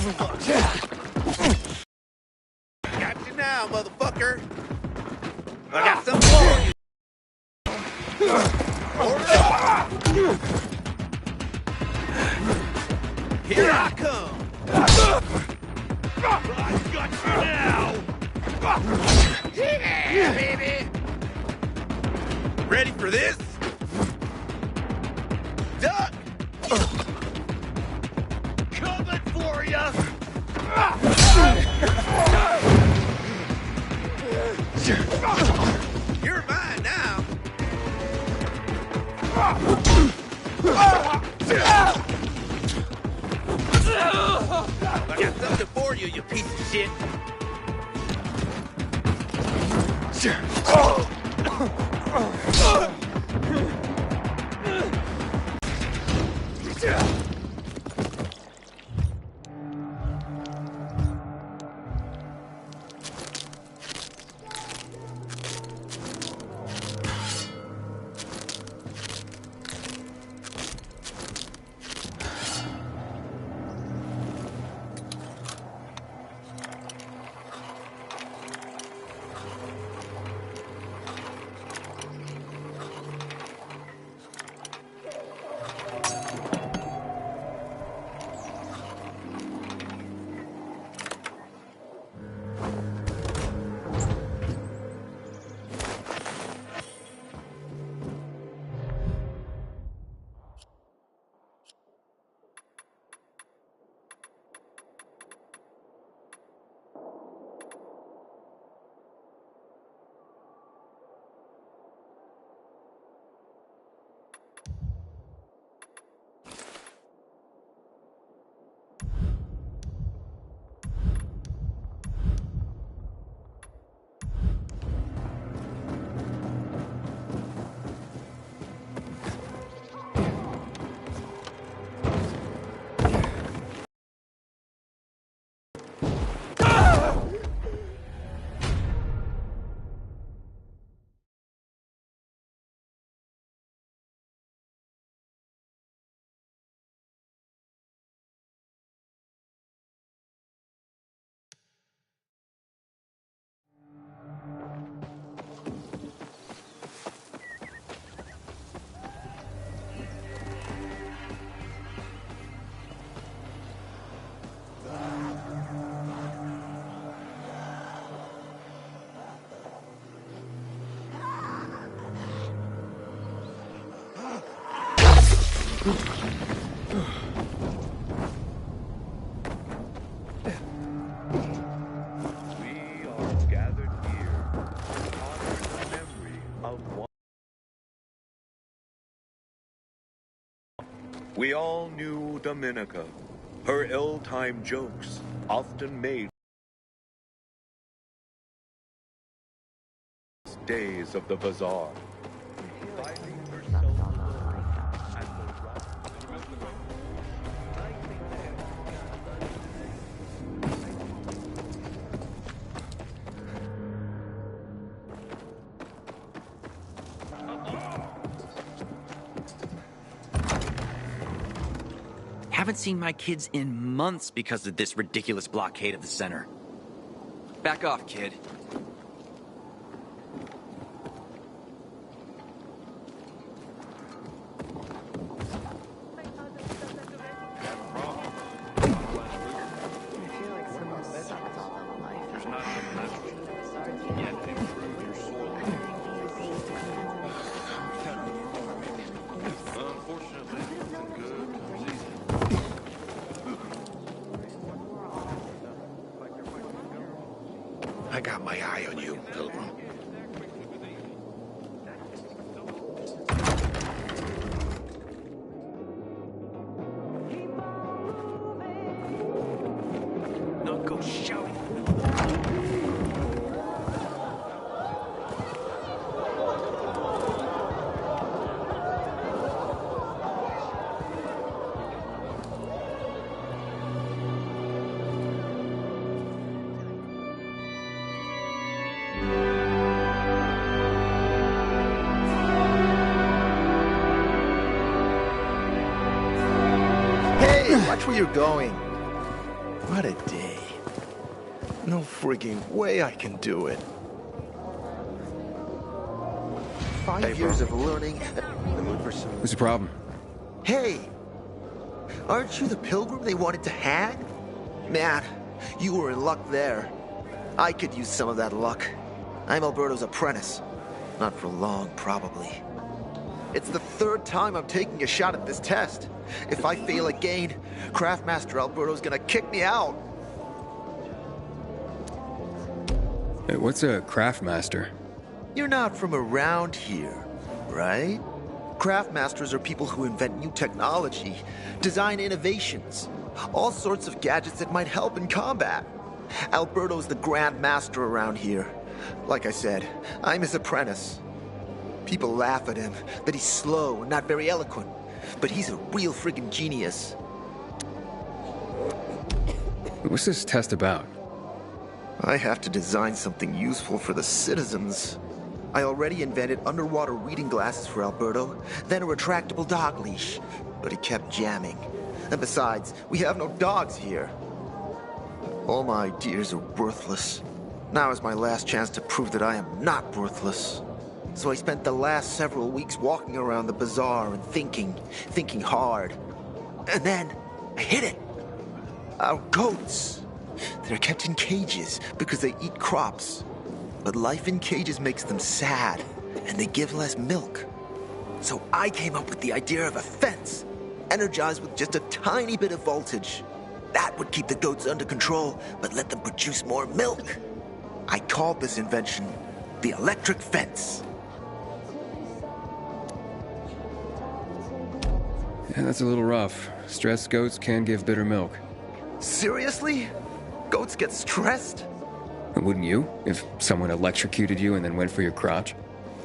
Got you now, motherfucker. I got some for you. Here I come. I got you now. Yeah, baby. Ready for this? Duck. Coming for ya. You're mine now. I got something for you, you piece of shit. We all knew Dominica. Her ill-timed jokes often made days of the bazaar. Finding herself alone at Haven't seen my kids in months because of this ridiculous blockade of the center. Back off, kid. I got my eye on you, Pilgrim. Not go shouting. Watch where you're going. What a day. No frigging way I can do it. 5 years of learning. The mood for some. What's the problem? Hey! Aren't you the pilgrim they wanted to hang? Man, you were in luck there. I could use some of that luck. I'm Alberto's apprentice. Not for long, probably. It's the 3rd time I'm taking a shot at this test. If I fail again, Craftmaster Alberto's gonna kick me out. Hey, what's a craftmaster? You're not from around here, right? Craftmasters are people who invent new technology, design innovations, all sorts of gadgets that might help in combat. Alberto's the Grand Master around here. Like I said, I'm his apprentice. People laugh at him, that he's slow and not very eloquent, but he's a real friggin' genius. What's this test about? I have to design something useful for the citizens. I already invented underwater reading glasses for Alberto, then a retractable dog leash, but he kept jamming. And besides, we have no dogs here. All my ideas are worthless. Now is my last chance to prove that I am not worthless. So I spent the last several weeks walking around the bazaar and thinking hard. And then, I hit it. Our goats. They're kept in cages because they eat crops. But life in cages makes them sad, and they give less milk. So I came up with the idea of a fence, energized with just a tiny bit of voltage. That would keep the goats under control, but let them produce more milk. I called this invention the electric fence. Yeah, that's a little rough. Stressed goats can give bitter milk. Seriously? Goats get stressed? Wouldn't you, if someone electrocuted you and then went for your crotch?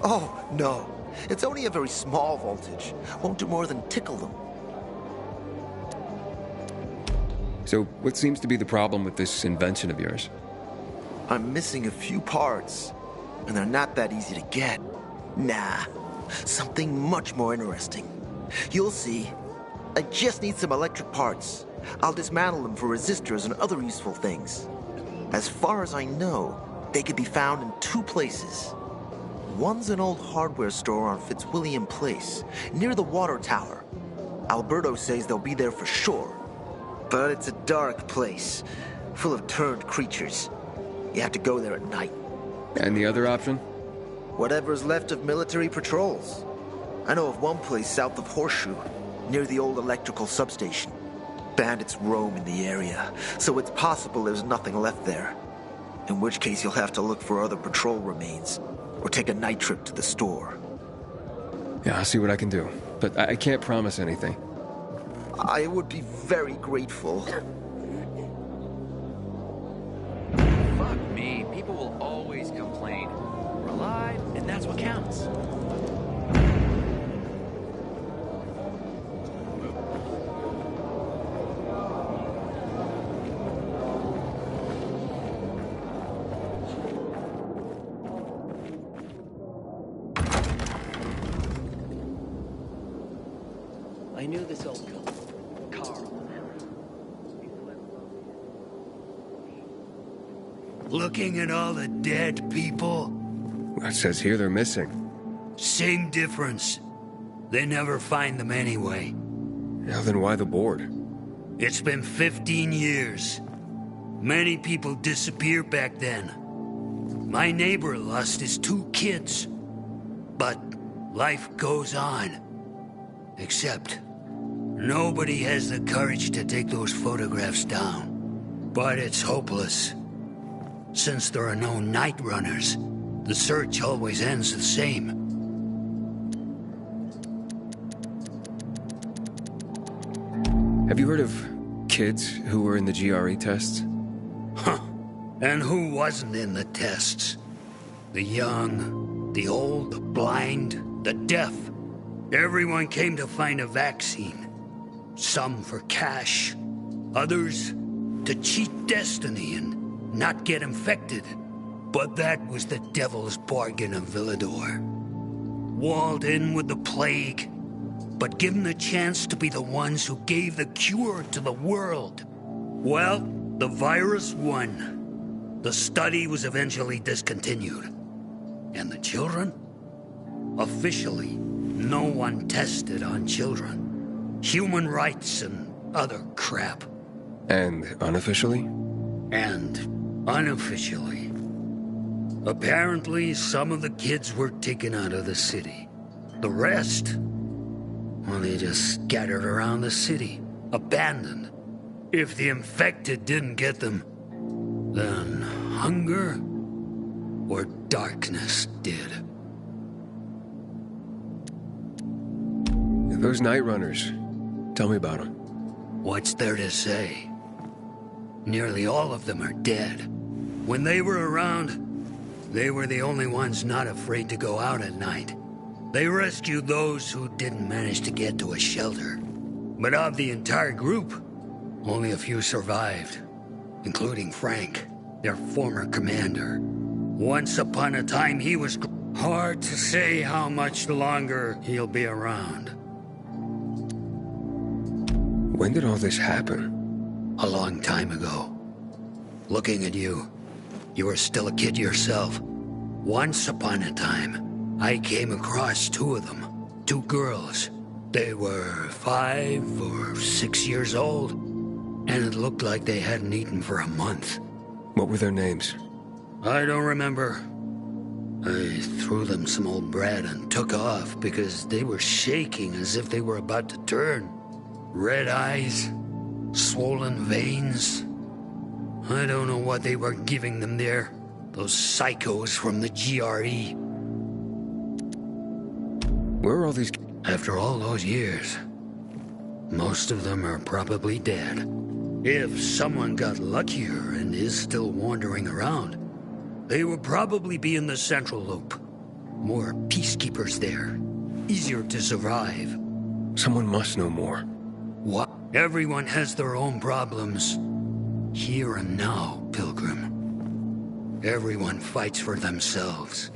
Oh, no. It's only a very small voltage. Won't do more than tickle them. So, what seems to be the problem with this invention of yours? I'm missing a few parts, and they're not that easy to get. Nah, something much more interesting. You'll see. I just need some electric parts. I'll dismantle them for resistors and other useful things. As far as I know, they could be found in 2 places. One's an old hardware store on Fitzwilliam Place, near the water tower. Alberto says they'll be there for sure. But it's a dark place, full of turned creatures. You have to go there at night. And the other option? Whatever's left of military patrols. I know of one place south of Horseshoe, near the old electrical substation. Bandits roam in the area, so it's possible there's nothing left there. In which case you'll have to look for other patrol remains, or take a night trip to the store. Yeah, I'll see what I can do. But I can't promise anything. I would be very grateful. Fuck me, people will always complain. We're alive, and that's what counts. I knew this old Carl. Looking at all the dead people, It says here they're missing. same difference. They never find them anyway. Now then why the board? It's been 15 years. Many people disappeared back then. My neighbor lost his 2 kids. But life goes on. Except, nobody has the courage to take those photographs down. But it's hopeless. Since there are no night runners, the search always ends the same. Have you heard of kids who were in the GRE tests? Huh. And who wasn't in the tests? The young, the old, the blind, the deaf. Everyone came to find a vaccine. Some for cash, others to cheat destiny and not get infected. But that was the devil's bargain of Villador. Walled in with the plague, but given the chance to be the ones who gave the cure to the world. Well, The virus won. The study was eventually discontinued. And the children? Officially, no one tested on children. Human rights and other crap. And unofficially? And unofficially. Apparently, some of the kids were taken out of the city. The rest, well, they just scattered around the city, abandoned. If the infected didn't get them, then hunger or darkness did. Those Night Runners, tell me about them. What's there to say? Nearly all of them are dead. When they were around, they were the only ones not afraid to go out at night. They rescued those who didn't manage to get to a shelter. But of the entire group, only a few survived, including Frank, their former commander. Once upon a time, he was... Hard to say how much longer he'll be around. When did all this happen? A long time ago. Looking at you, you were still a kid yourself. Once upon a time, I came across two of them. Two girls. They were 5 or 6 years old, and it looked like they hadn't eaten for a month. What were their names? I don't remember. I threw them some old bread and took off because they were shaking as if they were about to turn. Red eyes, swollen veins. I don't know what they were giving them there. Those psychos from the GRE. Where are all these... After all those years, most of them are probably dead. If someone got luckier and is still wandering around, they would probably be in the Central Loop. More peacekeepers there. Easier to survive. Someone must know more. What? Everyone has their own problems. Here and now, Pilgrim. Everyone fights for themselves.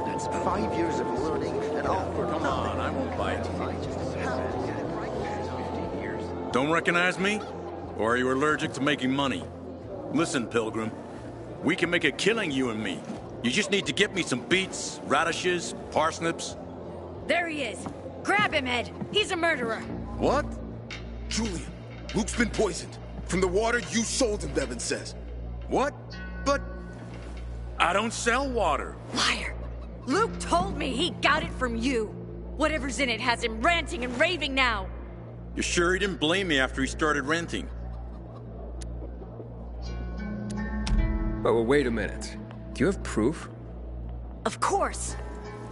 That's 5 years of learning and all for Come nothing. on, I won't bite. Don't recognize me? Or are you allergic to making money? Listen, Pilgrim. We can make a killing, you and me. You just need to get me some beets, radishes, parsnips. There he is. Grab him, Ed. He's a murderer. What? Julian, Luke's been poisoned. From the water you sold him, Devin says. What? But... I don't sell water. Liar. Luke told me he got it from you. Whatever's in it has him ranting and raving now. You sure he didn't blame me after he started renting? Oh, wait a minute. Do you have proof? Of course.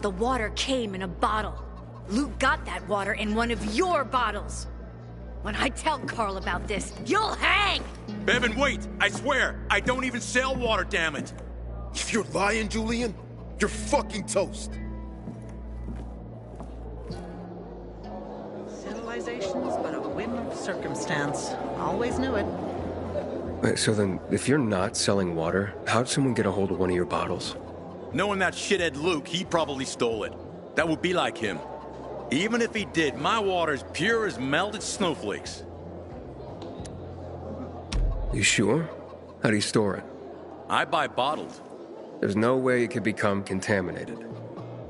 The water came in a bottle. Luke got that water in one of your bottles. When I tell Carl about this, you'll hang! Bevan, wait! I swear, I don't even sell water, damn it! If you're lying, Julian, you're fucking toast. Civilization's but a whim of circumstance. Always knew it. Wait, so then, if you're not selling water, how'd someone get a hold of one of your bottles? Knowing that shithead Luke, he probably stole it. That would be like him. Even if he did, my water's pure as melted snowflakes. You sure? How do you store it? I buy bottled. There's no way it could become contaminated.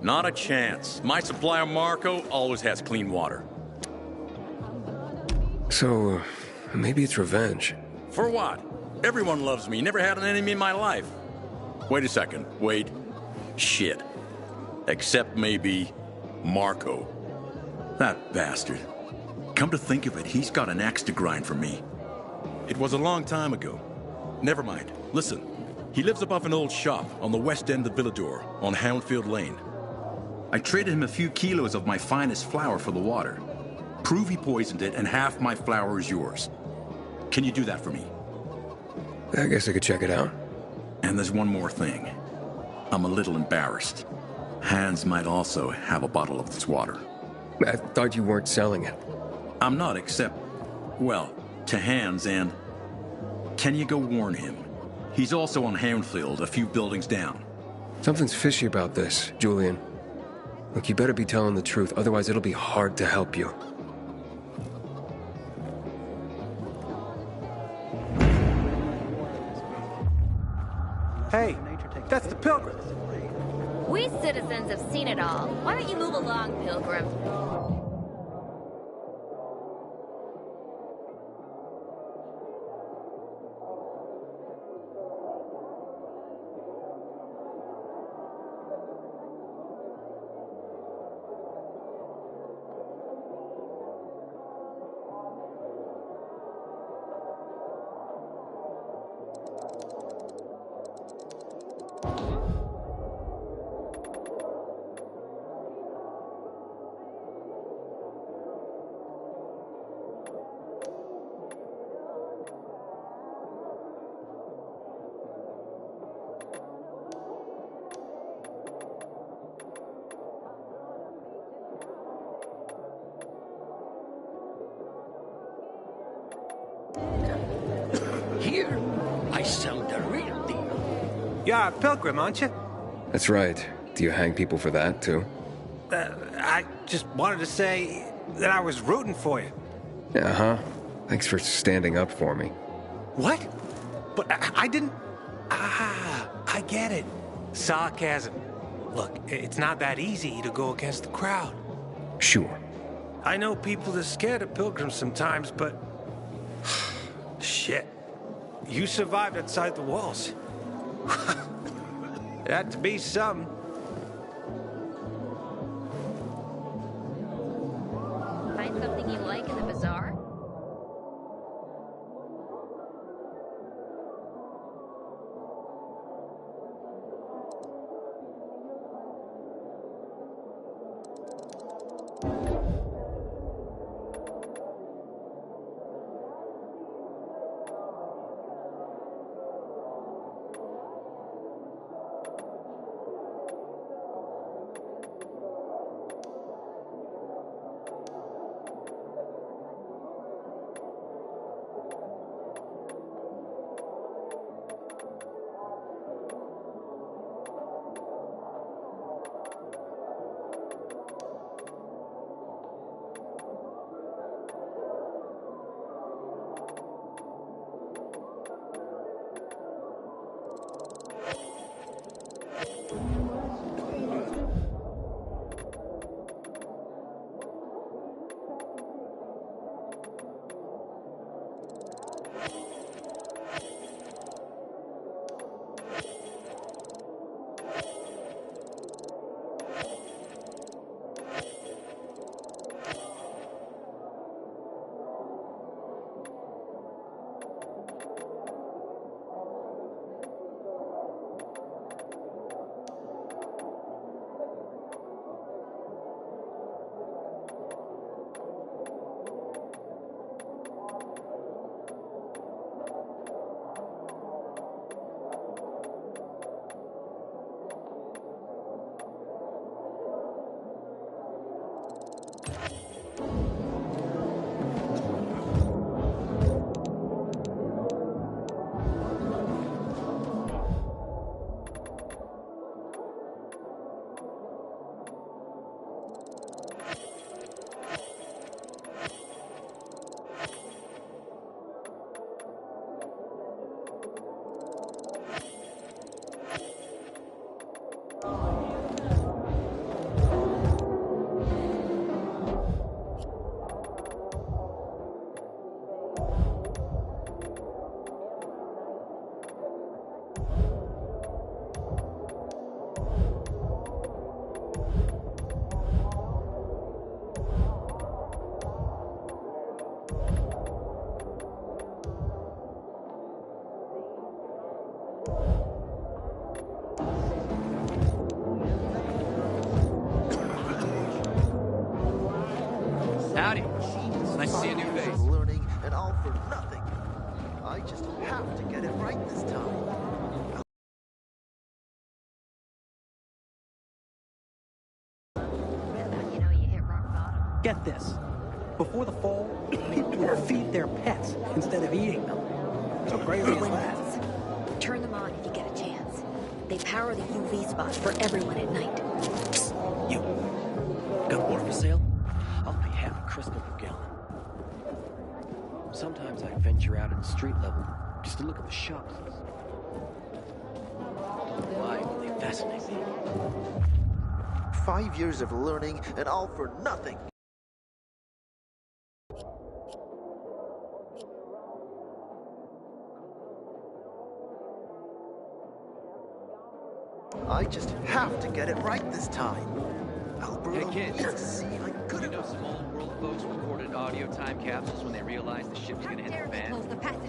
Not a chance. My supplier, Marco, always has clean water. So, maybe it's revenge. For what? Everyone loves me. Never had an enemy in my life. Wait a second. Wait. Shit. Except maybe Marco. That bastard. Come to think of it, he's got an axe to grind for me. It was a long time ago. Never mind. Listen. He lives above an old shop on the west end of Villador, on Houndfield Lane. I traded him a few kilos of my finest flour for the water. Prove he poisoned it, and half my flour is yours. Can you do that for me? I guess I could check it out. And there's one more thing. I'm a little embarrassed. Hans might also have a bottle of this water. I thought you weren't selling it. I'm not, except, well, to Hans, and can you go warn him? He's also on Hamfield, a few buildings down. Something's fishy about this, Julian. Look, you better be telling the truth, otherwise it'll be hard to help you. Hey, that's the Pilgrim. We citizens have seen it all. Why don't you move along, Pilgrim? Here, I sell the real deal. You're a Pilgrim, aren't you? That's right. Do you hang people for that, too? I just wanted to say that I was rooting for you. Uh-huh. Thanks for standing up for me. What? But I didn't... Ah, I get it. Sarcasm. Look, it's not that easy to go against the crowd. Sure. I know people are scared of Pilgrims sometimes, but... Shit. You survived outside the walls. It had to be something. Find something you like in the bazaar? Howdy. Nice to see a new face. Learning and all for nothing. I just have to get it right this time. Get this. Before the fall, they feed their pets instead of eating them. So crazy is that? Turn them on if you get a chance. They power the UV spots for everyone at night. You got water for sale? I'll pay half a crystal per gallon. Sometimes I venture out at the street level just to look at the shops. Why do they fascinate me? 5 years of learning and all for nothing. I just have to get it right this time. Alberto Hey, needs kid. to see I'm good You know enough. some old world folks recorded audio time capsules when they realized the ship was gonna hit the fan? Close the passage